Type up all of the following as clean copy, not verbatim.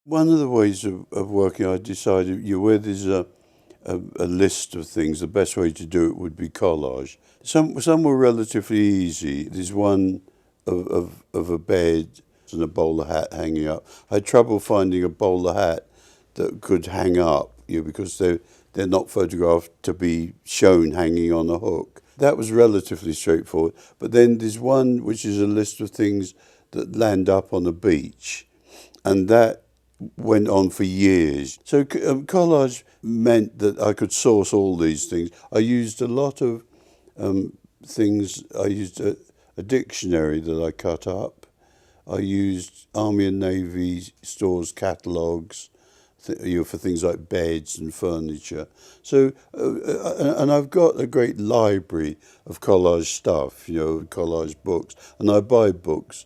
One of the ways of working, I decided where there's a list of things, the best way to do it would be collage. Some were relatively easy. There's one of a bed and a bowler hat hanging up. I had trouble finding a bowler hat that could hang up, because they're not photographed to be shown hanging on a hook. That was relatively straightforward. But then there's one which is a list of things that land up on a beach, and that went on for years. So collage meant that I could source all these things. I used a lot of things. I used a dictionary that I cut up. I used Army and Navy stores catalogues, for things like beds and furniture. So, and I've got a great library of collage stuff, collage books, and I buy books.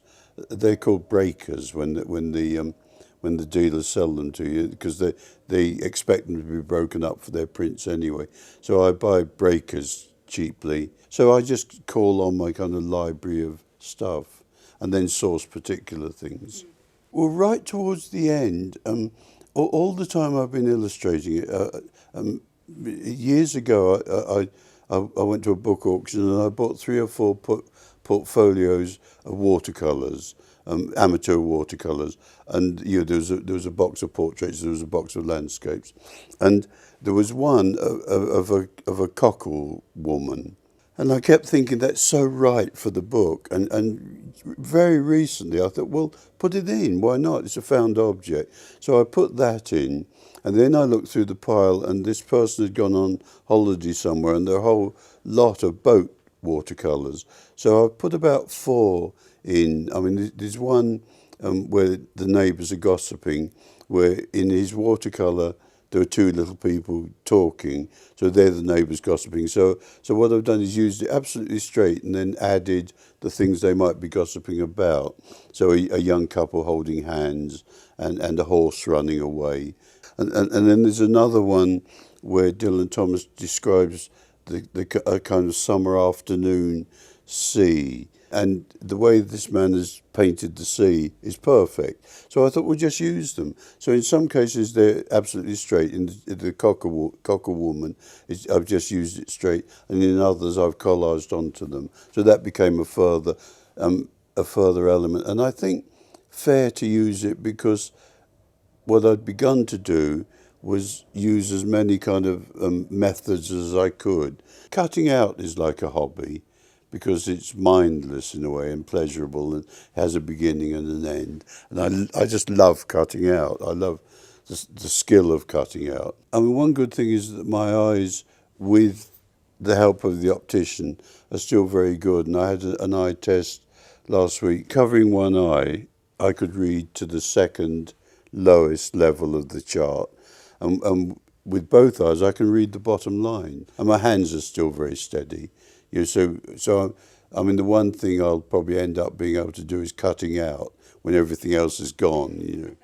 They're called breakers when the dealers sell them to you, because they expect them to be broken up for their prints anyway. So I buy breakers cheaply. So I just call on my kind of library of stuff and then source particular things. Well, right towards the end, all the time I've been illustrating it. Years ago, I went to a book auction and I bought 3 or 4 portfolios of watercolors. Amateur watercolors, and there was a box of portraits, there was a box of landscapes, and there was one of a cockle woman, and I kept thinking that's so right for the book, and very recently I thought, well, put it in, why not? It's a found object. So I put that in, and then I looked through the pile, and this person had gone on holiday somewhere, and there were a whole lot of boat watercolors. So I put about 4 in. I mean, there's one where the neighbours are gossiping, where in his watercolour there are 2 little people talking, so they're the neighbours gossiping. So what I've done is used it absolutely straight and then added the things they might be gossiping about. So a young couple holding hands and a horse running away. And then there's another one where Dylan Thomas describes a kind of summer afternoon sea. And the way this man has painted the sea is perfect. So I thought we'll just use them. So in some cases they're absolutely straight. In the cockle woman, I've just used it straight, and in others I've collaged onto them. So that became a further element. And I think fair to use it, because what I'd begun to do was use as many kind of methods as I could. Cutting out is like a hobby, because it's mindless in a way and pleasurable and has a beginning and an end. And I just love cutting out. I love the skill of cutting out. I mean, one good thing is that my eyes, with the help of the optician, are still very good. And I had an eye test last week. Covering one eye, I could read to the second lowest level of the chart. And with both eyes, I can read the bottom line. And my hands are still very steady. So I mean, the one thing I'll probably end up being able to do is cutting out when everything else is gone.